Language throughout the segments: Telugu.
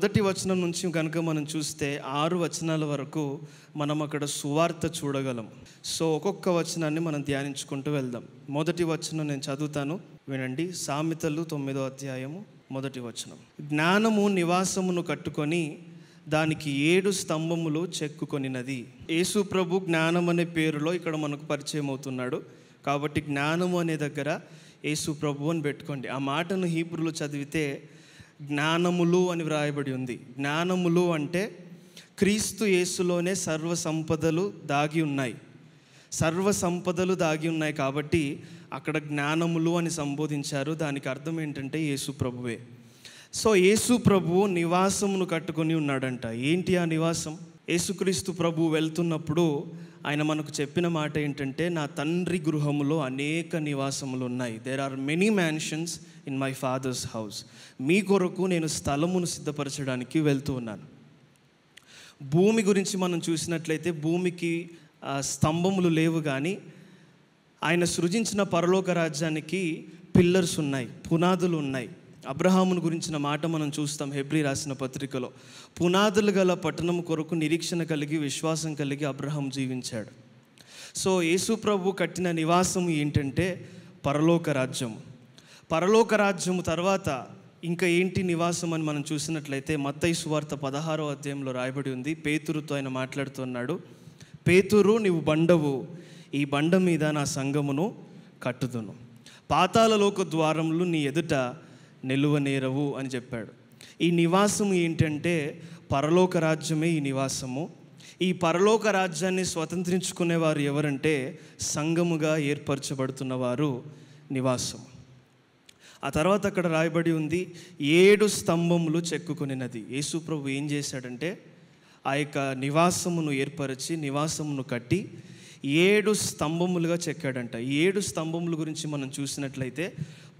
మొదటి వచనం నుంచి కనుక మనం చూస్తే 6 వచనాల వరకు మనం అక్కడ సువార్త చూడగలం. సో ఒక్కొక్క వచనాన్ని మనం ధ్యానించుకుంటూ వెళ్దాం. మొదటి వచనం నేను చదువుతాను, వినండి. సామెతలు 9వ అధ్యాయము మొదటి వచనం. జ్ఞానము నివాసమును కట్టుకొని దానికి 7 స్తంభములు చెక్కుకొనినది. యేసు ప్రభు జ్ఞానం అనే పేరులో ఇక్కడ మనకు పరిచయం అవుతున్నాడు. కాబట్టి జ్ఞానము అనే దగ్గర యేసు ప్రభు అని పెట్టుకోండి. ఆ మాటను హీబ్రూలో చదివితే జ్ఞానములు అని వ్రాయబడి ఉంది. జ్ఞానములు అంటే క్రీస్తు యేసులోనే సర్వ సంపదలు దాగి ఉన్నాయి. సర్వ సంపదలు దాగి ఉన్నాయి కాబట్టి అక్కడ జ్ఞానములు అని సంబోధించారు. దానికి అర్థం ఏంటంటే యేసు ప్రభువే. సో యేసు ప్రభువు నివాసమును కట్టుకొని ఉన్నాడంట. ఏంటి ఆ నివాసం? యేసుక్రీస్తు ప్రభు వెళ్తున్నప్పుడు ఆయన మనకు చెప్పిన మాట ఏంటంటే, నా తండ్రి గృహములో అనేక నివాసములు ఉన్నాయి. There are many mansions in my father's house. మీ కొరకు నేను స్థలమును సిద్ధపరచడానికి వెళ్తూ ఉన్నాను. భూమి గురించి మనం చూసినట్లయితే భూమికి స్తంభములు లేవు, కానీ ఆయన సృజించిన పరలోక రాజ్యానికి పిల్లర్స్ ఉన్నాయి, పునాదులు ఉన్నాయి. అబ్రహామును గురించిన మాట మనం చూస్తాం హెబ్రీ రాసిన పత్రికలో. పునాదులు గల పట్టణం కొరకు నిరీక్షణ కలిగి విశ్వాసం కలిగి అబ్రహాం జీవించాడు. సో యేసు ప్రభు కట్టిన నివాసం ఏంటంటే పరలోక రాజ్యం. పరలోక రాజ్యము తర్వాత ఇంకా ఏంటి నివాసం అని మనం చూసినట్లయితే మత్తయి సువార్త 16వ అధ్యాయంలో రాయబడి ఉంది. పేతురుతో ఆయన మాట్లాడుతున్నాడు. పేతురు, నీవు బండవు, ఈ బండ మీద నా సంఘమును కట్టుదును, పాతాళలోక ద్వారములు నీ ఎదుట నిలువనేరవు అని చెప్పాడు. ఈ నివాసం ఏంటంటే పరలోక రాజ్యమే ఈ నివాసము. ఈ పరలోక రాజ్యాన్ని స్వతంత్రించుకునేవారు ఎవరంటే సంఘముగా ఏర్పరచబడుతున్న వారు నివాసం. ఆ తర్వాత అక్కడ రాయబడి ఉంది 7 స్తంభములు చెక్కుకొనినది. యేసు ప్రభు ఏం చేశాడంటే ఆ యొక్క నివాసమును ఏర్పరిచి నివాసమును కట్టి 7 స్తంభములుగా చెక్కాడంట. 7 స్తంభముల గురించి మనం చూసినట్లయితే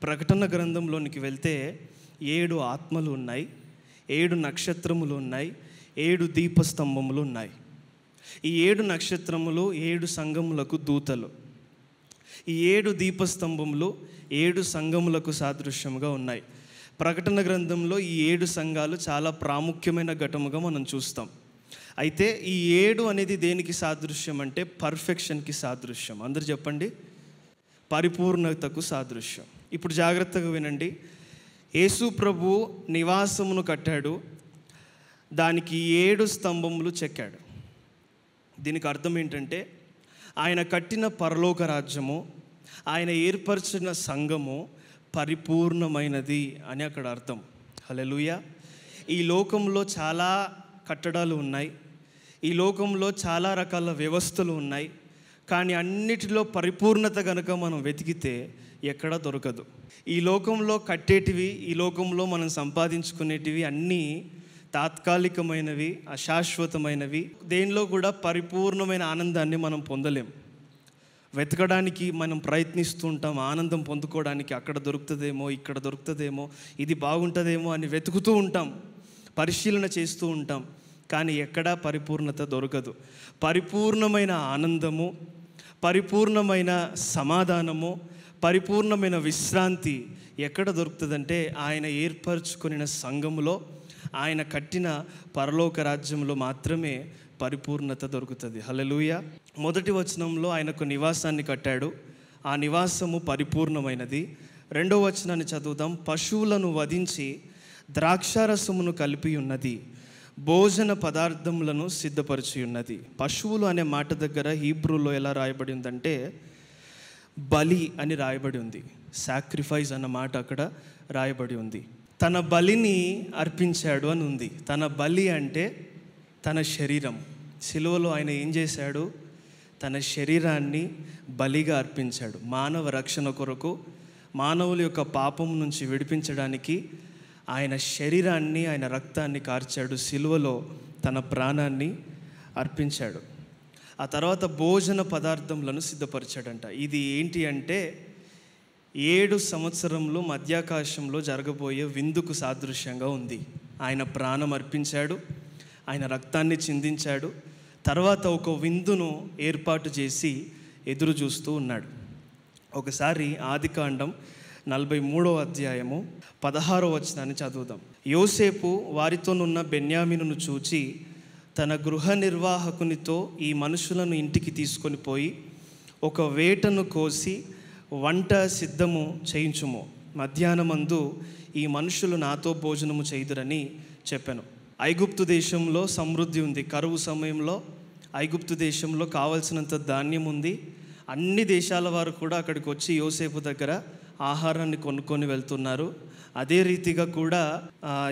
ప్రకటన గ్రంథంలోనికి వెళ్తే 7 ఆత్మలు ఉన్నాయి, 7 నక్షత్రములు ఉన్నాయి, 7 దీపస్తంభములు ఉన్నాయి. ఈ 7 నక్షత్రములు 7 సంఘములకు దూతలు. ఈ 7 దీపస్తంభములు 7 సంఘములకు సాదృశ్యముగా ఉన్నాయి. ప్రకటన గ్రంథంలో ఈ 7 సంఘాలు చాలా ప్రాముఖ్యమైన ఘటముగా మనం చూస్తాం. అయితే ఈ 7 అనేది దేనికి సాదృశ్యం అంటే పర్ఫెక్షన్కి సాదృశ్యం. అందరు చెప్పండి, పరిపూర్ణతకు సాదృశ్యం. ఇప్పుడు జాగ్రత్తగా వినండి. యేసు ప్రభు నివాసమును కట్టాడు, దానికి 7 స్తంభములు చెక్కాడు. దీనికి అర్థం ఏంటంటే ఆయన కట్టిన పరలోక రాజ్యము, ఆయన ఏర్పరిచిన సంఘము పరిపూర్ణమైనది అని అక్కడ అర్థం. హల్లెలూయా. ఈ లోకంలో చాలా కట్టడాలు ఉన్నాయి, ఈ లోకంలో చాలా రకాల వ్యవస్థలు ఉన్నాయి, కానీ అన్నిటిలో పరిపూర్ణత కనుక మనం వెతికితే ఎక్కడా దొరకదు. ఈ లోకంలో కట్టేటివి, ఈ లోకంలో మనం సంపాదించుకునేటివి అన్నీ తాత్కాలికమైనవి, అశాశ్వతమైనవి. దేనిలో కూడా పరిపూర్ణమైన ఆనందాన్ని మనం పొందలేం. వెతకడానికి మనం ప్రయత్నిస్తూ ఉంటాం, ఆనందం పొందుకోవడానికి. అక్కడ దొరుకుతుందేమో, ఇక్కడ దొరుకుతుందేమో, ఇది బాగుంటుందేమో అని వెతుకుతూ ఉంటాం, పరిశీలన చేస్తూ ఉంటాం, కానీ ఎక్కడా పరిపూర్ణత దొరకదు. పరిపూర్ణమైన ఆనందము, పరిపూర్ణమైన సమాధానము, పరిపూర్ణమైన విశ్రాంతి ఎక్కడ దొరుకుతుందంటే ఆయన ఏర్పరచుకున్న సంఘములో, ఆయన కట్టిన పరలోక రాజ్యంలో మాత్రమే పరిపూర్ణత దొరుకుతుంది. హల్లెలూయా. మొదటి వచనంలో ఆయనకు నివాసాన్ని కట్టాడు, ఆ నివాసము పరిపూర్ణమైనది. 2వ వచనాన్ని చదువుదాం. పశువులను వధించి ద్రాక్షారసమును కలిపి ఉన్నది, భోజన పదార్థములను సిద్ధపరిచి ఉన్నది. పశువులు అనే మాట దగ్గర హీబ్రూలో ఎలా రాయబడి ఉందంటే బలి అని రాయబడి ఉంది. సాక్రిఫైస్ అన్న మాట అక్కడ రాయబడి ఉంది. తన బలిని అర్పించాడు అని ఉంది. తన బలి అంటే తన శరీరం. సిలువలో ఆయన ఏం చేశాడు? తన శరీరాన్ని బలిగా అర్పించాడు. మానవ రక్షణ కొరకు, మానవుల యొక్క పాపం నుంచి విడిపించడానికి ఆయన శరీరాన్ని, ఆయన రక్తాన్ని కార్చాడు. సిలువలో తన ప్రాణాన్ని అర్పించాడు. ఆ తర్వాత భోజన పదార్థములను సిద్ధపరిచాడంట. ఇది ఏంటి అంటే 7 సంవత్సరంలో మధ్యాకాశంలో జరగబోయే విందుకు సాదృశ్యంగా ఉంది. ఆయన ప్రాణం అర్పించాడు, ఆయన రక్తాన్ని చిందించాడు, తర్వాత ఒక విందును ఏర్పాటు చేసి ఎదురు చూస్తూ ఉన్నాడు. ఒకసారి ఆదికాండం 43వ అధ్యాయము 16వ వచనాన్ని చదువుదాం. యోసేపు వారితోనున్న బెన్యామీనును చూచి తన గృహ నిర్వాహకునితో ఈ మనుషులను ఇంటికి తీసుకొని పోయి ఒక వేటను కోసి వంట సిద్ధము చేయించుము, మధ్యాహ్నమందు ఈ మనుషులు నాతో భోజనము చేయుదురని చెప్పాను. ఐగుప్తు దేశంలో సమృద్ధి ఉంది. కరువు సమయంలో ఐగుప్తు దేశంలో కావలసినంత ధాన్యం ఉంది. అన్ని దేశాల వారు కూడా అక్కడికి వచ్చి యోసేపు దగ్గర ఆహారాన్ని కొనుక్కొని వెళ్తున్నారు. అదే రీతిగా కూడా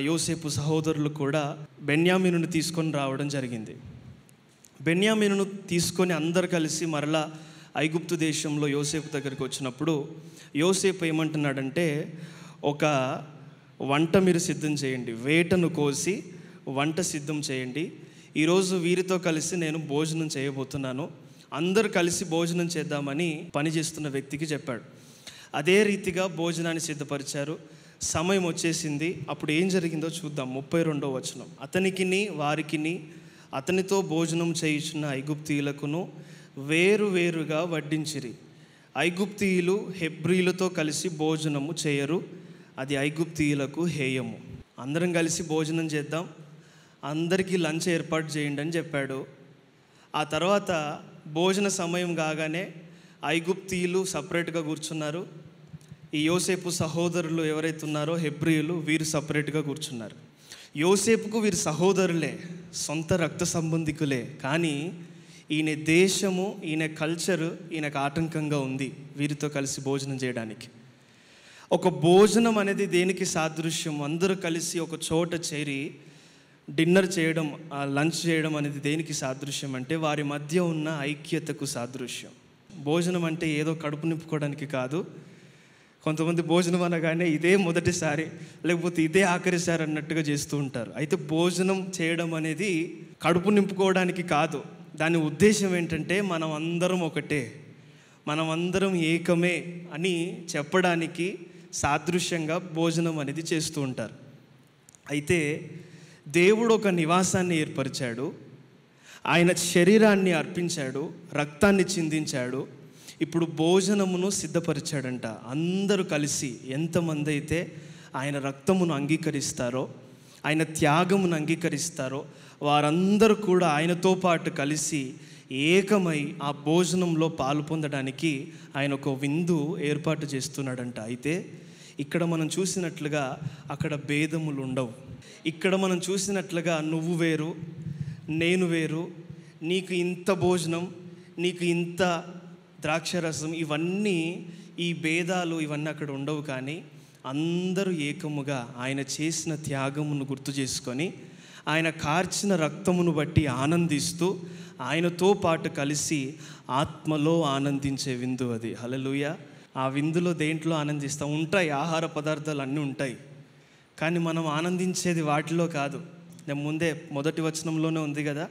యోసేపు సహోదరులు కూడా బెన్యామీనును తీసుకొని రావడం జరిగింది. బెన్యామీనును తీసుకొని అందరు కలిసి మరలా ఐగుప్తు దేశంలో యోసేపు దగ్గరికి వచ్చినప్పుడు యోసేపు ఏమంటున్నాడంటే, ఒక వంట మీరు సిద్ధం చేయండి, వేటను కోసి వంట సిద్ధం చేయండి. ఈరోజు వీరితో కలిసి నేను భోజనం చేయబోతున్నాను, అందరూ కలిసి భోజనం చేద్దామని పనిచేస్తున్న వ్యక్తికి చెప్పాడు. అదే రీతిగా భోజనాన్ని సిద్ధపరిచారు. సమయం వచ్చేసింది. అప్పుడు ఏం జరిగిందో చూద్దాం. 32వ వచనం. అతనికిని వారికిని అతనితో భోజనం చేయుచున్న ఐగుప్తీయులకును వేరువేరుగా వడ్డించిరి. ఐగుప్తీయులు హెబ్రీలతో కలిసి భోజనము చేయరు, అది ఐగుప్తీయులకు హేయము. అందరం కలిసి భోజనం చేద్దాం, అందరికీ లంచ్ ఏర్పాటు చేయండి అని చెప్పాడు. ఆ తర్వాత భోజన సమయం కాగానే ఐగుప్తీయులు సపరేట్గా కూర్చున్నారు. ఈ యోసేపు సహోదరులు ఎవరైతే ఉన్నారో హెబ్రీయులు, వీరు సపరేట్గా కూర్చున్నారు. యోసేపుకు వీరు సహోదరులే, సొంత రక్త సంబంధికులే. కానీ ఈయన దేశము, ఈయన కల్చరు ఈయనకు ఆటంకంగా ఉంది వీరితో కలిసి భోజనం చేయడానికి. ఒక భోజనం అనేది దేనికి సాదృశ్యం? అందరూ కలిసి ఒక చోట చేరి డిన్నర్ చేయడం, లంచ్ చేయడం అనేది దేనికి సాదృశ్యం అంటే వారి మధ్య ఉన్న ఐక్యతకు సాదృశ్యం. భోజనం అంటే ఏదో కడుపు నింపుకోవడానికి కాదు. కొంతమంది భోజనం అనగానే ఇదే మొదటిసారి లేకపోతే ఇదే ఆఖరిసారి అన్నట్టుగా చేస్తూ ఉంటారు. అయితే భోజనం చేయడం అనేది కడుపు నింపుకోవడానికి కాదు. దాని ఉద్దేశం ఏంటంటే మనం అందరం ఒకటే, మనం అందరం ఏకమే అని చెప్పడానికి సాదృశ్యంగా భోజనం అనేది చేస్తూ ఉంటారు. అయితే దేవుడు ఒక నివాసాన్ని ఏర్పరిచాడు, ఆయన శరీరాన్ని అర్పించాడు, రక్తాన్ని చిందించాడు. ఇప్పుడు భోజనమును సిద్ధపరిచాడంట. అందరూ కలిసి ఎంతమంది అయితే ఆయన రక్తమును అంగీకరిస్తారో, ఆయన త్యాగమును అంగీకరిస్తారో వారందరూ కూడా ఆయనతో పాటు కలిసి ఏకమై ఆ భోజనంలో పాలు పొందడానికి ఆయన ఒక విందు ఏర్పాటు చేస్తున్నాడంట. అయితే ఇక్కడ మనం చూసినట్లుగా అక్కడ భేదములు ఉండవు. ఇక్కడ మనం చూసినట్లుగా నువ్వు వేరు, నేను వేరు, నీకు ఇంత భోజనం, నీకు ఇంత ద్రాక్షరసం, ఇవన్నీ ఈ భేదాలు ఇవన్నీ అక్కడ ఉండవు. కానీ అందరూ ఏకముగా ఆయన చేసిన త్యాగమును గుర్తు చేసుకొని, ఆయన కార్చిన రక్తమును బట్టి ఆనందిస్తూ ఆయనతో పాటు కలిసి ఆత్మలో ఆనందించే విందు అది. హల్లెలూయా. ఆ విందులో దేంట్లో ఆనందిస్తాం? ఉంటాయి, ఆహార పదార్థాలు అన్నీ ఉంటాయి, కానీ మనం ఆనందించేది వాటిలో కాదు. నేను ముందే మొదటి వచనంలోనే ఉంది కదా,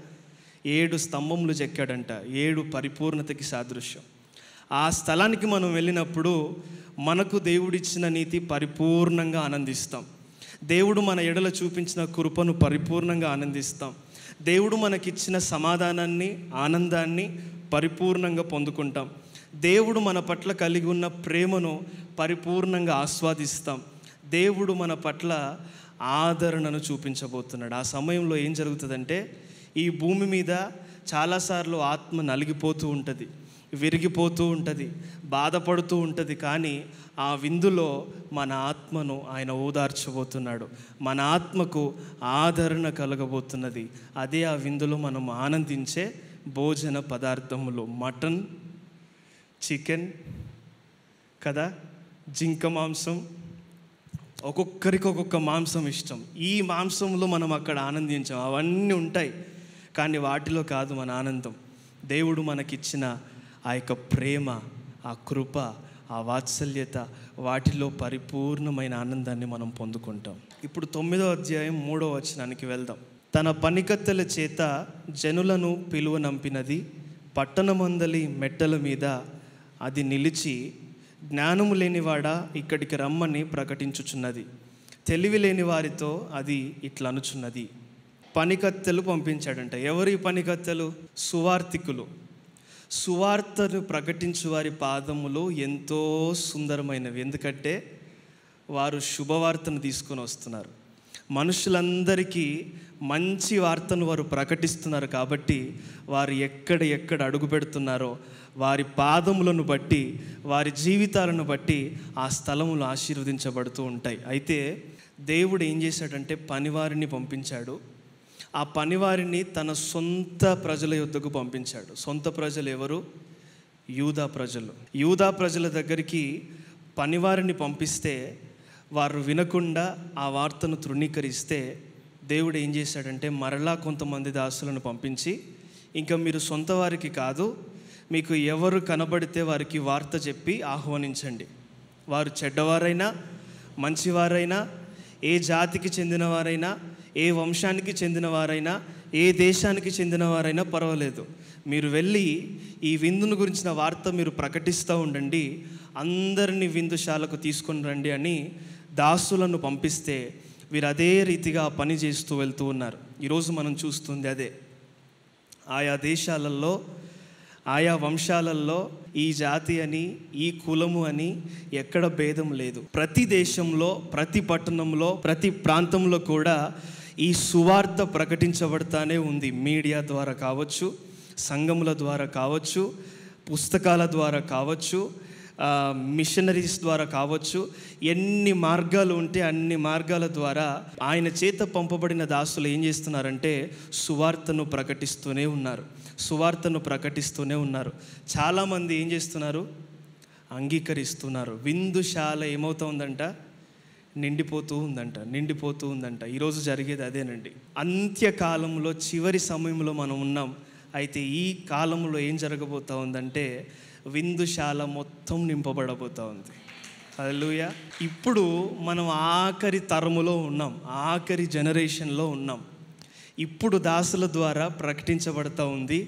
7 స్తంభములు చెక్కాడంట. 7 పరిపూర్ణతకి సాదృశ్యం. ఆ స్థలానికి మనం వెళ్ళినప్పుడు మనకు దేవుడిచ్చిన నీతి పరిపూర్ణంగా ఆనందిస్తాం. దేవుడు మన ఎడల చూపించిన కృపను పరిపూర్ణంగా ఆనందిస్తాం. దేవుడు మనకిచ్చిన సమాధానాన్ని, ఆనందాన్ని పరిపూర్ణంగా పొందుకుంటాం. దేవుడు మన పట్ల కలిగి ఉన్న ప్రేమను పరిపూర్ణంగా ఆస్వాదిస్తాం. దేవుడు మన పట్ల ఆదరణను చూపించబోతున్నాడు. ఆ సమయంలో ఏం జరుగుతుందంటే, ఈ భూమి మీద చాలాసార్లు ఆత్మ నలిగిపోతూ ఉంటుంది, విరిగిపోతూ ఉంటుంది, బాధపడుతూ ఉంటుంది. కానీ ఆ విందులో మన ఆత్మను ఆయన ఓదార్చబోతున్నాడు, మన ఆత్మకు ఆదరణ కలగబోతున్నది. అదే ఆ విందులో మనం ఆనందించే భోజన పదార్థములు. మటన్, చికెన్ కదా, జింక మాంసం, ఒక్కొక్కరికి ఒక్కొక్క మాంసం ఇష్టం. ఈ మాంసంలో మనం అక్కడ ఆనందించాం, అవన్నీ ఉంటాయి, కానీ వాటిలో కాదు మన ఆనందం. దేవుడు మనకిచ్చిన ఆ యొక్క ప్రేమ, ఆ కృప, ఆ వాత్సల్యత, వాటిలో పరిపూర్ణమైన ఆనందాన్ని మనం పొందుకుంటాం. ఇప్పుడు 9వ అధ్యాయం 3వ వచనానికి వెళ్దాం. తన పనికత్తెల చేత జనులను పిలువనంపినది, పట్టణమందలి మెట్టల మీద అది నిలిచి, జ్ఞానము లేనివాడా ఇక్కడికి రమ్మని ప్రకటించుచున్నది, తెలివి లేని వారితో అది ఇట్లా అనుచున్నది. పనికత్తెలు పంపించాడంట. ఎవరు ఈ పనికత్తెలు? సువార్థికులు. సువార్తను ప్రకటించు వారి పాదములు ఎంతో సుందరమైనవి, ఎందుకంటే వారు శుభవార్తను తీసుకొని వస్తున్నారు. మనుషులందరికీ మంచి వార్తను వారు ప్రకటిస్తున్నారు కాబట్టి వారు ఎక్కడ అడుగు పెడుతున్నారో వారి పాదములను బట్టి, వారి జీవితాలను బట్టి ఆ స్థలములు ఆశీర్వదించబడుతూ ఉంటాయి. అయితే దేవుడు ఏం చేశాడంటే పనివారిని పంపించాడు. ఆ పనివారిని తన సొంత ప్రజల యొద్దకు పంపించాడు. సొంత ప్రజలు ఎవరు? యూదా ప్రజలు. యూదా ప్రజల దగ్గరికి పనివారిని పంపిస్తే వారు వినకుండా ఆ వార్తను తృణీకరిస్తే దేవుడు ఏం చేశాడంటే మరలా కొంతమంది దాసులను పంపించి, ఇంకా మీరు సొంత వారికి కాదు, మీకు ఎవరు కనబడితే వారికి వార్త చెప్పి ఆహ్వానించండి. వారు చెడ్డవారైనా మంచివారైనా, ఏ జాతికి చెందినవారైనా, ఏ వంశానికి చెందినవారైనా, ఏ దేశానికి చెందినవారైనా పర్వాలేదు, మీరు వెళ్ళి ఈ విందును గురించిన వార్త మీరు ప్రకటిస్తూ ఉండండి, అందరినీ విందుశాలకు తీసుకొని రండి అని దాసులను పంపిస్తే వీరు అదే రీతిగా పని చేస్తూ వెళ్తూ ఉన్నారు. ఈరోజు మనం చూస్తుంది అదే. ఆయా దేశాలలో, ఆయా వంశాలలో ఈ జాతి అని, ఈ కులము అని ఎక్కడ భేదం లేదు. ప్రతి దేశంలో, ప్రతి పట్టణంలో, ప్రతి ప్రాంతంలో కూడా ఈ సువార్త ప్రకటించబడతానే ఉంది. మీడియా ద్వారా కావచ్చు, సంఘముల ద్వారా కావచ్చు, పుస్తకాల ద్వారా కావచ్చు, మిషనరీస్ ద్వారా కావచ్చు, ఎన్ని మార్గాలు ఉంటే అన్ని మార్గాల ద్వారా ఆయన చేత పంపబడిన దాసులు ఏం చేస్తున్నారంటే సువార్తను ప్రకటిస్తూనే ఉన్నారు. సువార్తను ప్రకటిస్తూనే ఉన్నారు. చాలామంది ఏం చేస్తున్నారు? అంగీకరిస్తున్నారు. విందుశాల ఏమవుతుందంట? నిండిపోతూ ఉందంట. ఈరోజు జరిగేది అదేనండి. అంత్యకాలంలో, చివరి సమయంలో మనం ఉన్నాం. అయితే ఈ కాలంలో ఏం జరగబోతూ ఉందంటే విందుశాల మొత్తం నింపబడబోతూ ఉంది. హల్లెలూయా. ఇప్పుడు మనం ఆఖరి తరములో ఉన్నాం, ఆఖరి జనరేషన్లో ఉన్నాం. ఇప్పుడు దాసుల ద్వారా ప్రకటించబడతా ఉంది.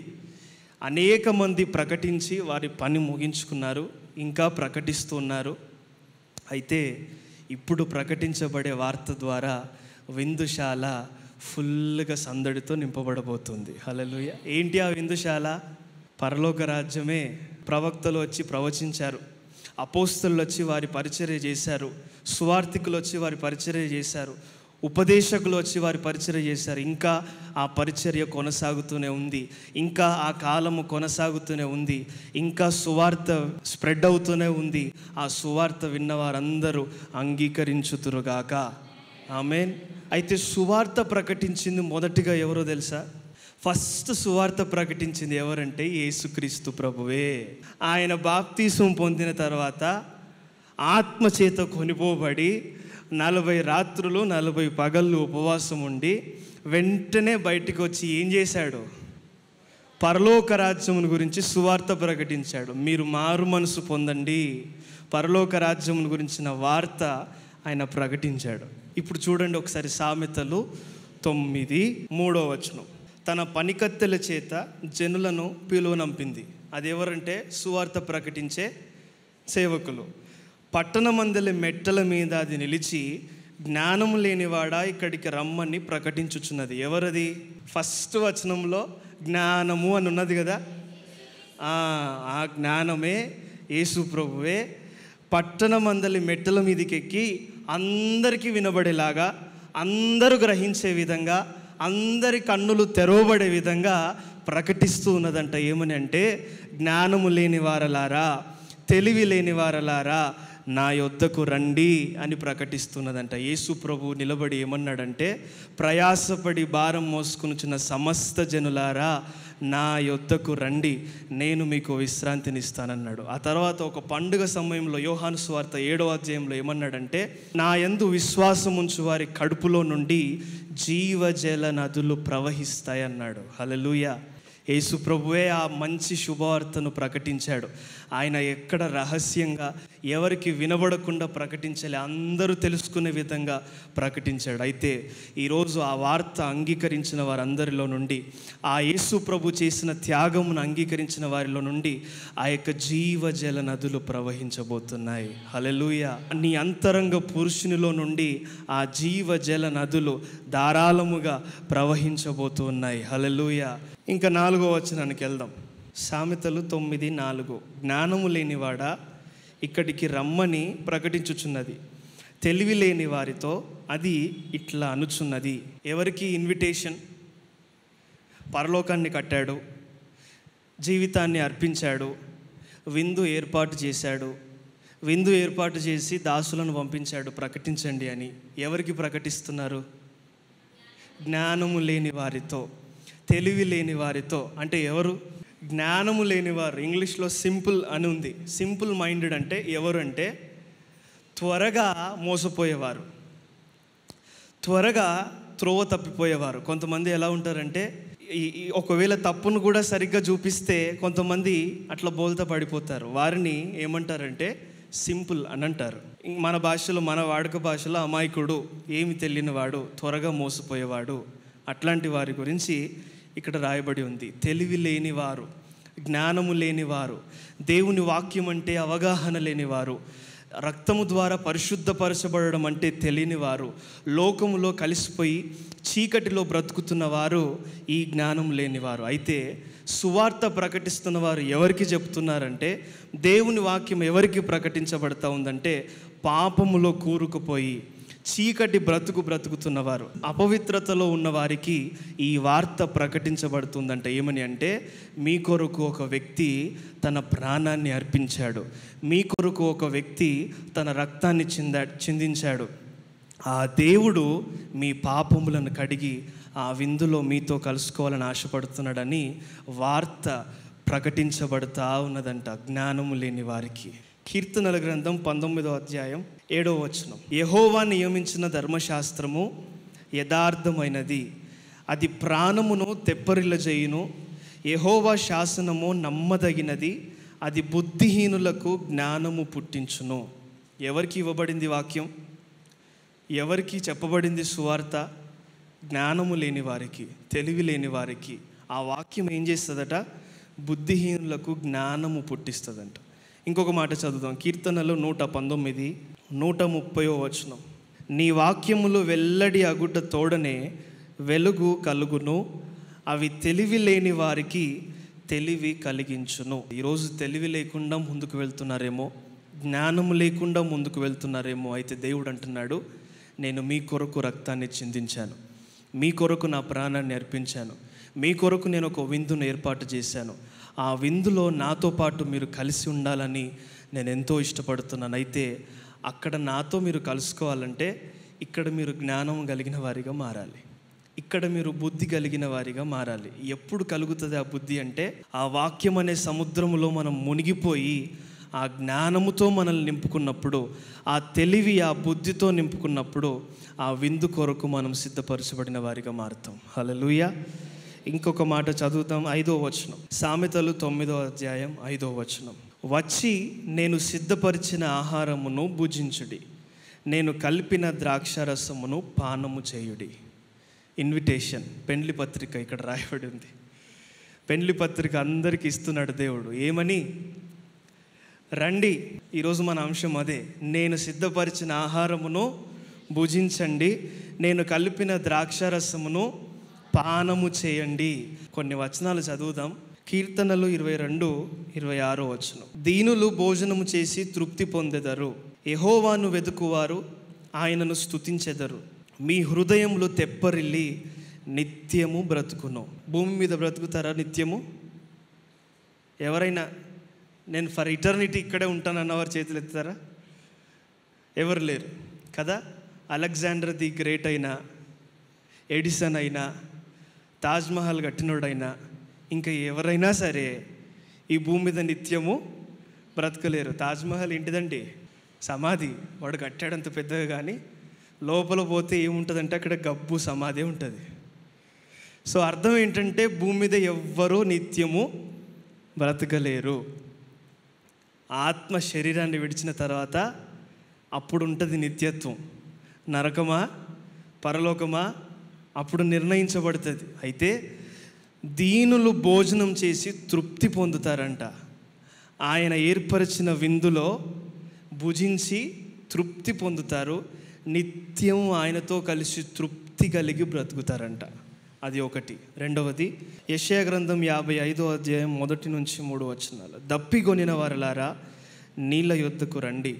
అనేక మంది ప్రకటించి వారి పని ముగించుకున్నారు, ఇంకా ప్రకటిస్తున్నారు. అయితే ఇప్పుడు ప్రకటించబడే వార్త ద్వారా విందుశాల ఫుల్గా సందడితో నింపబడబోతుంది. హల్లెలూయా. ఏంటి ఆ విందుశాల? పరలోక రాజ్యమే. ప్రవక్తలు వచ్చి ప్రవచించారు, అపోస్తలులు వచ్చి వారి పరిచర్య చేశారు, సువార్థికులు వచ్చి వారి పరిచర్య చేశారు, ఉపదేశకులు వచ్చి వారి పరిచర్య చేశారు. ఇంకా ఆ పరిచర్య కొనసాగుతూనే ఉంది, ఇంకా ఆ కాలము కొనసాగుతూనే ఉంది, ఇంకా సువార్త స్ప్రెడ్ అవుతూనే ఉంది. ఆ సువార్త విన్నవారందరూ అంగీకరించుతురుగాక. ఆమేన్. అయితే సువార్త ప్రకటించింది మొదటిగా ఎవరో తెలుసా? ఫస్ట్ సువార్త ప్రకటించింది ఎవరంటే యేసుక్రీస్తు ప్రభువే. ఆయన బాప్తీసం పొందిన తర్వాత ఆత్మచేత కొనిపోబడి 40 రాత్రులు 40 పగళ్ళు ఉపవాసం ఉండి వెంటనే బయటికి వచ్చి ఏం చేశాడు? పరలోక రాజ్యం గురించి సువార్త ప్రకటించాడు. మీరు మారు మనసు పొందండి, పరలోక రాజ్యం గురించిన వార్త ఆయన ప్రకటించాడు. ఇప్పుడు చూడండి ఒకసారి సామెతలు 9:3 తన పనికత్తెల చేత జనులను పిలువనంపింది. అది ఎవరంటే సువార్త ప్రకటించే సేవకులు. పట్టణమందలి మెట్టల మీద అది నిలిచి జ్ఞానము లేనివాడా ఇక్కడికి రమ్మని ప్రకటించుచున్నది. ఎవరది? ఫస్ట్ వచనంలో జ్ఞానము అని ఉన్నది కదా, ఆ జ్ఞానమే యేసు ప్రభువే పట్టణమందలి మెట్టల మీదకి ఎక్కి అందరికీ వినబడేలాగా, అందరూ గ్రహించే విధంగా, అందరి కన్నులు తెరవబడే విధంగా ప్రకటిస్తూ ఉన్నదంట. ఏమని అంటే, జ్ఞానము లేని వారలారా, తెలివి లేని వారలారా నా యొద్దకు రండి అని ప్రకటిస్తున్నదంట. యేసు ప్రభు నిలబడి ఏమన్నాడంటే, ప్రయాసపడి భారం మోసుకునిచున్న సమస్త జనులారా నా యొద్దకు రండి, నేను మీకు విశ్రాంతినిస్తానన్నాడు. ఆ తర్వాత ఒక పండుగ సమయంలో యోహాను సువార్త 7వ అధ్యాయంలో ఏమన్నాడంటే, నా యందు విశ్వాసం ఉంచు వారి కడుపులో నుండి జీవజల నదులు ప్రవహిస్తాయి అన్నాడు. హల్లెలూయా. యేసు ప్రభువే ఆ మంచి శుభవార్తను ప్రకటించాడు. ఆయన ఎక్కడ రహస్యంగా ఎవరికి వినబడకుండా ప్రకటించాలి, అందరూ తెలుసుకునే విధంగా ప్రకటించాడు. అయితే ఈరోజు ఆ వార్త అంగీకరించిన వారందరిలో నుండి, ఆ యేసు ప్రభు చేసిన త్యాగమును అంగీకరించిన వారిలో నుండి ఆ యొక్క జీవజల నదులు ప్రవహించబోతున్నాయి. హల్లెలూయా. నీ అంతరంగ పురుషునిలో నుండి ఆ జీవజల నదులు ధారాళముగా ప్రవహించబోతున్నాయి. హల్లెలూయా. ఇంకా 4వ వచనానికి వెళ్దాం. సామెతలు 9:4 జ్ఞానము లేనివాడా ఇక్కడికి రమ్మని ప్రకటించుచున్నది, తెలివి లేని వారితో అది ఇట్లా అనుచున్నది. ఎవరికి ఇన్విటేషన్? పరలోకాన్ని కట్టాడు, జీవితాన్ని అర్పించాడు, విందు ఏర్పాటు చేశాడు, విందు ఏర్పాటు చేసి దాసులను పంపించాడు ప్రకటించండి అని. ఎవరికి ప్రకటిస్తున్నారు? జ్ఞానము లేని వారితో, తెలివి లేని వారితో. అంటే ఎవరు? జ్ఞానము లేనివారు. ఇంగ్లీష్లో సింపుల్ అని ఉంది. సింపుల్ మైండెడ్ అంటే ఎవరు అంటే త్వరగా మోసపోయేవారు, త్వరగా త్రోవ తప్పిపోయేవారు. కొంతమంది ఎలా ఉంటారంటే ఒకవేళ తప్పును కూడా సరిగ్గా చూపిస్తే కొంతమంది అట్లా బోల్తా పడిపోతారు. వారిని ఏమంటారంటే సింపుల్ అని అంటారు. మన భాషలో, మన వాడుక భాషలో అమాయకుడు, ఏమి తెలియనివాడు, త్వరగా మోసపోయేవాడు, అట్లాంటి వారి గురించి ఇక్కడ రాయబడి ఉంది. తెలివి లేనివారు, జ్ఞానము లేనివారు, దేవుని వాక్యం అంటే అవగాహన లేనివారు, రక్తము ద్వారా పరిశుద్ధపరచబడడం అంటే తెలియని వారు, లోకములో కలిసిపోయి చీకటిలో బ్రతుకుతున్న వారు ఈ జ్ఞానం లేనివారు. అయితే సువార్త ప్రకటిస్తున్న వారు ఎవరికి చెప్తున్నారంటే, దేవుని వాక్యం ఎవరికి ప్రకటించబడతా ఉందంటే పాపములో కూరుకుపోయి చీకటి బ్రతుకుతున్నవారు, అపవిత్రతలో ఉన్న వారికి ఈ వార్త ప్రకటించబడుతుందంట. ఏమని అంటే, మీ కొరకు ఒక వ్యక్తి తన ప్రాణాన్ని అర్పించాడు, మీ కొరకు ఒక వ్యక్తి తన రక్తాన్ని చిందించాడు. ఆ దేవుడు మీ పాపములను కడిగి ఆ విందులో మీతో కలుసుకోవాలని ఆశపడుతున్నాడని వార్త ప్రకటించబడుతూ ఉన్నదంట జ్ఞానము లేని వారికి. కీర్తనల గ్రంథం 19వ అధ్యాయం 7వ వచనం, యెహోవా నియమించిన ధర్మశాస్త్రము యథార్థమైనది, అది ప్రాణమును తెప్పరిల్లజేయును. యెహోవా శాసనము నమ్మదగినది, అది బుద్ధిహీనులకు జ్ఞానము పుట్టించును. ఎవరికి ఇవ్వబడింది వాక్యం? ఎవరికి చెప్పబడింది సువార్త? జ్ఞానము లేని వారికి, తెలివి లేని వారికి. ఆ వాక్యం ఏం చేస్తుందట? బుద్ధిహీనులకు జ్ఞానము పుట్టిస్తుందంట. ఇంకొక మాట చదువుదాం. కీర్తనలు 119, 130వ వచనం, నీ వాక్యములు వెల్లడి అగుట తోడనే వెలుగు కలుగును, అవి తెలివి లేని వారికి తెలివి కలిగించును. ఈరోజు తెలివి లేకుండా ముందుకు వెళ్తున్నారేమో, జ్ఞానము లేకుండా ముందుకు వెళ్తున్నారేమో. అయితే దేవుడు అంటున్నాడు, నేను మీ కొరకు రక్తాన్ని చిందించాను, మీ కొరకు నా ప్రాణాన్ని అర్పించాను, మీ కొరకు నేను ఒక విందును ఏర్పాటు చేశాను. ఆ విందులో నాతో పాటు మీరు కలిసి ఉండాలని నేను ఎంతో ఇష్టపడుతున్నాను. అయితే అక్కడ నాతో మీరు కలుసుకోవాలంటే ఇక్కడ మీరు జ్ఞానం కలిగిన వారిగా మారాలి, ఇక్కడ మీరు బుద్ధి కలిగిన వారిగా మారాలి. ఎప్పుడు కలుగుతుంది ఆ బుద్ధి అంటే, ఆ వాక్యం అనే సముద్రములో మనం మునిగిపోయి ఆ జ్ఞానముతో మనల్ని నింపుకున్నప్పుడు, ఆ తెలివి ఆ బుద్ధితో నింపుకున్నప్పుడు ఆ విందు కొరకు మనం సిద్ధపరచబడిన వారిగా మారుతాం. హల్లెలూయా. ఇంకొక మాట చదువుతాం, 5వ వచనం, సామెతలు 9వ అధ్యాయం 5వ వచనం, వచ్చి నేను సిద్ధపరిచిన ఆహారమును భుజించుడి, నేను కలిపిన ద్రాక్షారసమును పానము చేయుడి. ఇన్విటేషన్, పెండ్లి పత్రిక ఇక్కడ రాయబడి ఉంది. పెండ్లి పత్రిక అందరికీ ఇస్తున్నాడు దేవుడు. ఏమని? రండి. ఈరోజు మన అంశం అదే, నేను సిద్ధపరిచిన ఆహారమును భుజించండి, నేను కలిపిన ద్రాక్షారసమును పానము చేయండి. కొన్ని వచనాలు చదువుదాం. కీర్తనలు 22, 26 వచనం, దీనులు భోజనము చేసి తృప్తి పొందెదరు, యెహోవాను వెదుకువారు ఆయనను స్తుతించెదరు, మీ హృదయములు తెప్పరిల్లి నిత్యము బ్రతుకును. భూమి మీద బ్రతుకుతారా నిత్యము? ఎవరైనా నేను ఫర్ ఇటర్నిటీ ఇక్కడే ఉంటానన్నవారు చేతులు ఎత్తుతారా? ఎవరు లేరు కదా. అలెగ్జాండర్ ది గ్రేట్ అయినా, ఎడిసన్ అయినా, తాజ్మహల్ కట్టినోడైనా, ఇంకా ఎవరైనా సరే ఈ భూమి మీద నిత్యము బ్రతకలేరు. తాజ్మహల్ ఏంటిదండి? సమాధి. వాడు కట్టాడంత పెద్దగా, కానీ లోపల పోతే ఏముంటుందంటే అక్కడ గబ్బు సమాధి ఉంటుంది. సో అర్థం ఏంటంటే భూమి మీద ఎవ్వరూ నిత్యము బ్రతకలేరు. ఆత్మ శరీరాన్ని విడిచిన తర్వాత అప్పుడు ఉంటుంది నిత్యత్వం. నరకమా పరలోకమా అప్పుడు నిర్ణయించబడుతుంది. అయితే దీనులు భోజనం చేసి తృప్తి పొందుతారంట. ఆయన ఏర్పరిచిన విందులో భుజించి తృప్తి పొందుతారు, నిత్యం ఆయనతో కలిసి తృప్తి కలిగి బ్రతుకుతారంట. అది ఒకటి. రెండవది యెషయా గ్రంథం 55వ అధ్యాయం 1-3 వచనాలు. దప్పిగొనిన వారలారా నీళ్ళ యొద్దకు రండి,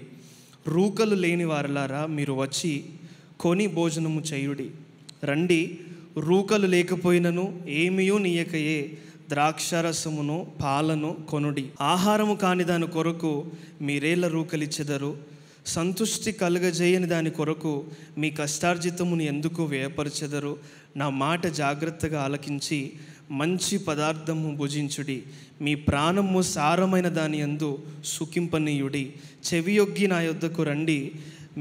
రూకలు లేని వారలారా మీరు వచ్చి కొని భోజనము చేయుడి. రండి, రూకలు లేకపోయినను ఏమీయూ నీయకయే ద్రాక్షారసమును పాలను కొనుడి. ఆహారము కాని దాని కొరకు మీరేళ్ళ రూకలిచ్చెదరు? సంతుష్టి కలుగజేయని దాని కొరకు మీ కష్టార్జితమును ఎందుకు వ్యయపరచెదరు? నా మాట జాగ్రత్తగా ఆలకించి మంచి పదార్థము భుజించుడి. మీ ప్రాణము సారమైన దాని యందు సుఖింపనీయుడి. చెవియొగ్గి నా యొద్దకు రండి,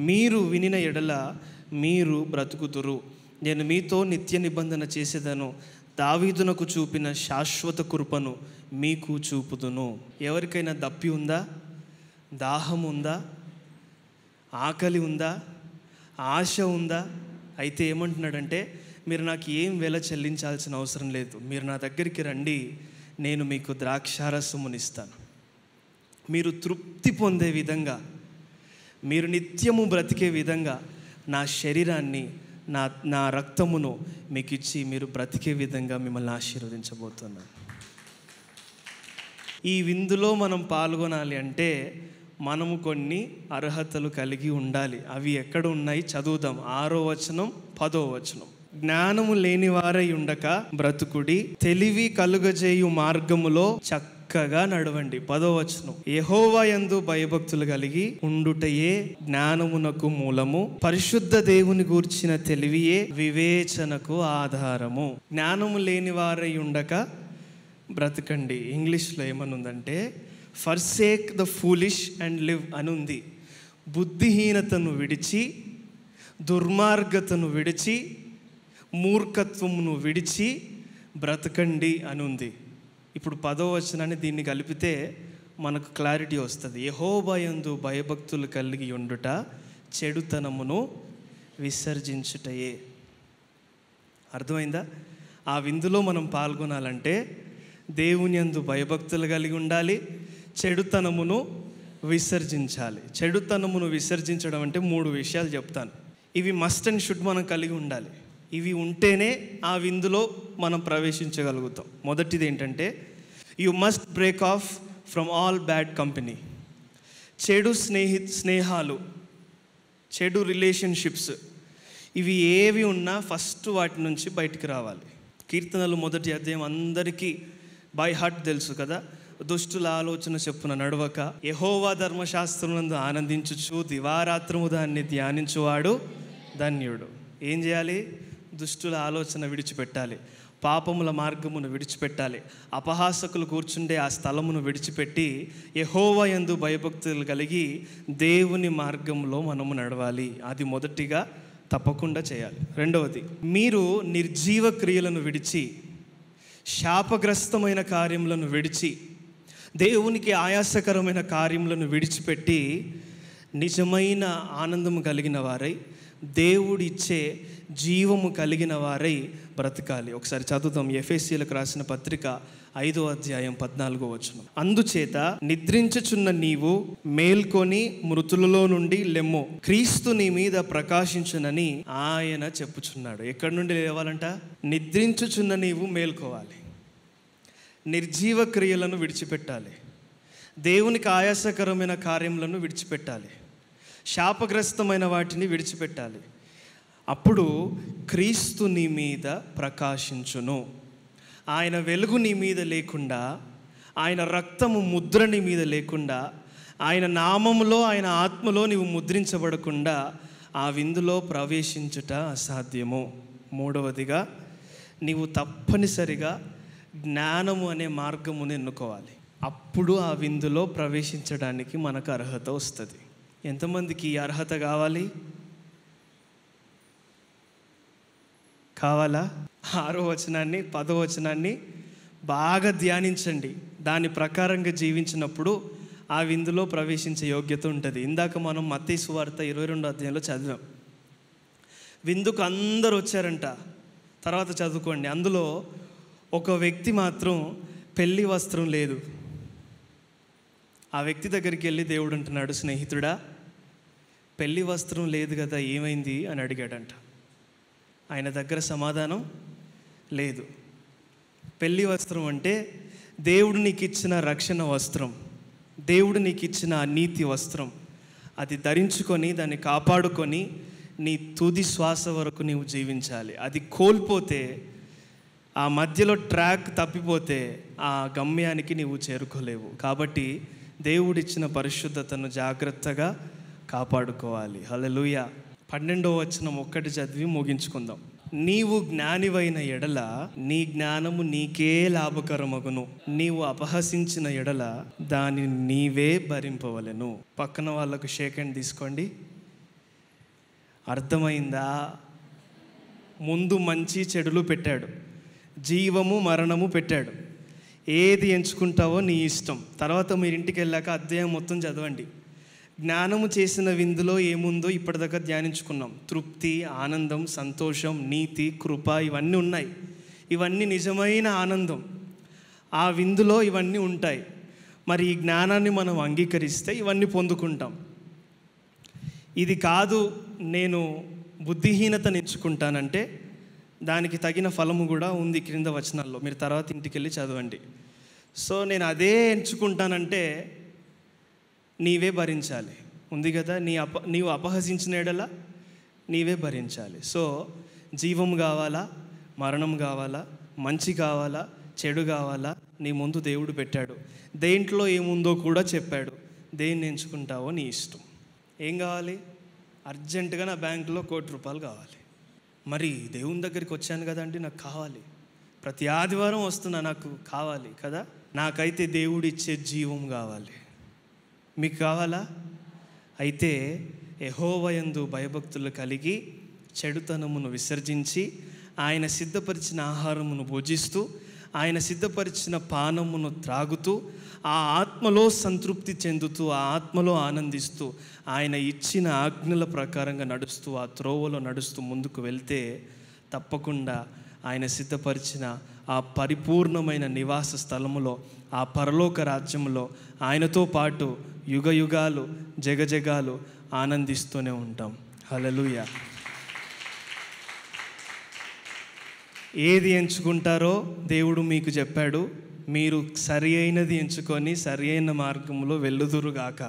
మీరు వినిన ఎడల మీరు బ్రతుకుదురు. నేను మీతో నిత్య నిబంధన చేసేదను, దావీదునకు చూపిన శాశ్వత కృపను మీకు చూపుదును. ఎవరికైనా దప్పి ఉందా? దాహం ఉందా? ఆకలి ఉందా? ఆశ ఉందా? అయితే ఏమంటున్నాడంటే, మీరు నాకు ఏం వెల చెల్లించాల్సిన అవసరం లేదు, మీరు నా దగ్గరికి రండి, నేను మీకు ద్రాక్షారసమునిస్తాను. మీరు తృప్తి పొందే విధంగా, మీరు నిత్యము బ్రతికే విధంగా నా శరీరాన్ని, నా రక్తమును మీకు ఇచ్చి మీరు బ్రతికే విధంగా మిమ్మల్ని ఆశీర్వదించబోతున్నాను. ఈ విందులో మనం పాల్గొనాలి అంటే మనము కొన్ని అర్హతలు కలిగి ఉండాలి. అవి ఎక్కడ ఉన్నాయి? చదువుదాం. 6వ వచనం 10వ వచనం. జ్ఞానము లేని వారై ఉండక బ్రతుకుడి, తెలివి కలుగజేయు మార్గములో చక్కగా నడవండి. 10వ వచనం. యెహోవా యందు భయభక్తులు కలిగి ఉండుటయే జ్ఞానమునకు మూలము, పరిశుద్ధ దేవుని గూర్చిన తెలివియే వివేచనకు ఆధారము. జ్ఞానము లేని వారై ఉండక బ్రతకండి. ఇంగ్లీష్లో ఏమనుందంటే forsake the foolish and live అని ఉంది. బుద్ధిహీనతను విడిచి, దుర్మార్గతను విడిచి, మూర్ఖత్వమును విడిచి బ్రతకండి అని ఉంది. ఇప్పుడు 10వ వచనాన్ని దీన్ని కలిపితే మనకు క్లారిటీ వస్తుంది. యెహోవా యందు భయభక్తులు కలిగి ఉండుట చెడుతనమును విసర్జించుటయే. అర్థమైందా? ఆ విందులో మనం పాల్గొనాలంటే దేవుని యందు భయభక్తులు కలిగి ఉండాలి, చెడుతనమును విసర్జించాలి. చెడుతనమును విసర్జించడం అంటే 3 విషయాలు చెప్తాను. ఇవి మస్ట్ అండ్ షుడ్ మనం కలిగి ఉండాలి. ఇవి ఉంటేనే ఆ విందులో మనం ప్రవేశించగలుగుతాం. మొదటిది ఏంటంటే, you must break of from all bad company. చెడు స్నేహాలు, చెడు రిలేషన్షిప్స్, ఇవి ఏవి ఉన్నా ఫస్ట్ వాటి నుంచి బయటికి రావాలి. కీర్తనలు 1వ అధ్యాయం అందరికీ బై హార్ట్ తెలుసు కదా. దుష్టుల ఆలోచన చెప్పున నడవక యెహోవా ధర్మశాస్త్రమునందు ఆనందించుచు దివారాత్రము దాన్ని ధ్యానించువాడు ధన్యుడు. ఏం చేయాలి? దుష్టుల ఆలోచన విడిచిపెట్టాలి, పాపముల మార్గమును విడిచిపెట్టాలి, అపహాసకులు కూర్చుండే ఆ స్థలమును విడిచిపెట్టి యెహోవా యందు భయభక్తులు కలిగి దేవుని మార్గంలో మనము నడవాలి. అది మొదటిగా తప్పకుండా చేయాలి. రెండవది, మీరు నిర్జీవ క్రియలను విడిచి, శాపగ్రస్తమైన కార్యములను విడిచి, దేవునికి ఆయాసకరమైన కార్యములను విడిచిపెట్టి నిజమైన ఆనందము కలిగిన వారై, దేవుడిచ్చే జీవము కలిగిన వారై బ్రతకాలి. ఒకసారి చదువుతాం. ఎఫెసీయులకు రాసిన పత్రిక 5వ అధ్యాయం 14వ వచనం. అందుచేత నిద్రించుచున్న నీవు మేల్కొని మృతులలో నుండి లెమ్ము, క్రీస్తు నీ మీద ప్రకాశించునని ఆయన చెప్పుచున్నాడు. ఎక్కడి నుండి లేవాలంట? నిద్రించుచున్న నీవు మేల్కోవాలి, నిర్జీవ క్రియలను విడిచిపెట్టాలి, దేవునికి ఆయాసకరమైన కార్యములను విడిచిపెట్టాలి, శాపగ్రస్తమైన వాటిని విడిచిపెట్టాలి. అప్పుడు క్రీస్తు నీ మీద ప్రకాశించును. ఆయన వెలుగు నీ మీద లేకుండా, ఆయన రక్తము ముద్ర నీ మీద లేకుండా, ఆయన నామములో, ఆయన ఆత్మలో నీవు ముద్రించబడకుండా ఆ విందులో ప్రవేశించుట అసాధ్యము. మూడవదిగా, నీవు తప్పనిసరిగా జ్ఞానము అనే మార్గమును ఎన్నుకోవాలి. అప్పుడు ఆ విందులో ప్రవేశించడానికి మనకు అర్హత వస్తుంది. ఎంతమందికి ఈ అర్హత కావాలి? కావాలా? 6వ వచనాన్ని 10వ వచనాన్ని బాగా ధ్యానించండి. దాని ప్రకారంగా జీవించినప్పుడు ఆ విందులో ప్రవేశించే యోగ్యత ఉంటుంది. ఇందాక మనం మత్తయి సువార్త 22వ అధ్యాయంలో చదివాం. విందుకు అందరూ వచ్చారంట. తర్వాత చదువుకోండి. అందులో ఒక వ్యక్తి మాత్రం పెళ్లి వస్త్రం లేదు. ఆ వ్యక్తి దగ్గరికి వెళ్ళి దేవుడు అంటున్నాడు, స్నేహితుడా, పెళ్లి వస్త్రం లేదు కదా, ఏమైంది అని అడిగాడంట. ఆయన దగ్గర సమాధానం లేదు. పెళ్లి వస్త్రం అంటే దేవుడు నీకు ఇచ్చిన రక్షణ వస్త్రం, దేవుడు నీకు ఇచ్చిన నీతి వస్త్రం. అది ధరించుకొని దాన్ని కాపాడుకొని నీ తుది శ్వాస వరకు నీవు జీవించాలి. అది కోల్పోతే, ఆ మధ్యలో ట్రాక్ తప్పిపోతే ఆ గమ్యానికి నీవు చేరుకోలేవు. కాబట్టి దేవుడిచ్చిన పరిశుద్ధతను జాగ్రత్తగా కాపాడుకోవాలి. హల్లెలూయా. 12వ వచనం ఒక్కటి చదివి ముగించుకుందాం. నీవు జ్ఞానివైన ఎడల నీ జ్ఞానము నీకే లాభకరమగును, నీవు అపహసించిన ఎడల దానిని నీవే భరింపవలెను. పక్కన వాళ్ళకు షేక్ హ్యాండ్ తీసుకోండి. అర్థమైందా? ముందు మంచి చెడులు పెట్టాడు, జీవము మరణము పెట్టాడు. ఏది ఎంచుకుంటావో నీ ఇష్టం. తర్వాత మీరు ఇంటికి వెళ్ళాక అధ్యాయం మొత్తం చదవండి. జ్ఞానము చేసిన విందులో ఏముందో ఇప్పటిదాకా ధ్యానించుకున్నాం. తృప్తి, ఆనందం, సంతోషం, నీతి, కృప, ఇవన్నీ ఉన్నాయి. ఇవన్నీ నిజమైన ఆనందం. ఆ విందులో ఇవన్నీ ఉంటాయి. మరి ఈ జ్ఞానాన్ని మనం అంగీకరిస్తే ఇవన్నీ పొందుకుంటాం. ఇది కాదు, నేను బుద్ధిహీనతను ఎంచుకుంటానంటే దానికి తగిన ఫలము కూడా ఉంది క్రింద వచనాల్లో. మీరు తర్వాత ఇంటికి వెళ్ళి చదవండి. సో నేను అదే ఎంచుకుంటానంటే నీవే భరించాలి. ఉంది కదా, నీవు అపహసించిన ఎడల నీవే భరించాలి. సో జీవం కావాలా, మరణం కావాలా, మంచి కావాలా, చెడు కావాలా, నీ ముందు దేవుడు పెట్టాడు. దేంట్లో ఏముందో కూడా చెప్పాడు. దేన్ని ఎంచుకుంటావో నీ ఇష్టం. ఏం కావాలి? అర్జెంటుగా నా బ్యాంకులో ₹1,00,00,000 కావాలి. మరి దేవుని దగ్గరికి వచ్చాను కదండి, నాకు కావాలి. ప్రతి ఆదివారం వస్తున్నా, నాకు కావాలి కదా. నాకైతే దేవుడు ఇచ్చే జీవం కావాలి. మీకు కావాలా? అయితే యెహోవాయందు భయభక్తులు కలిగి చెడుతనమును విసర్జించి ఆయన సిద్ధపరిచిన ఆహారమును భుజిస్తూ ఆయన సిద్ధపరిచిన పానమును త్రాగుతూ ఆ ఆత్మలో సంతృప్తి చెందుతూ ఆ ఆత్మలో ఆనందిస్తూ ఆయన ఇచ్చిన ఆజ్ఞల ప్రకారంగా నడుస్తూ ఆ త్రోవలో నడుస్తూ ముందుకు వెళ్తే తప్పకుండా ఆయన సిద్ధపరిచిన ఆ పరిపూర్ణమైన నివాస స్థలములో, ఆ పరలోక రాజ్యంలో ఆయనతో పాటు యుగ యుగాలు జగజగాలు ఆనందిస్తూనే ఉంటాం. హల్లెలూయా. ఏది ఎంచుకుంటారో దేవుడు మీకు చెప్పాడు. మీరు సరి అయినది ఎంచుకొని సరి అయిన మార్గంలో వెళ్ళుదురుగాక.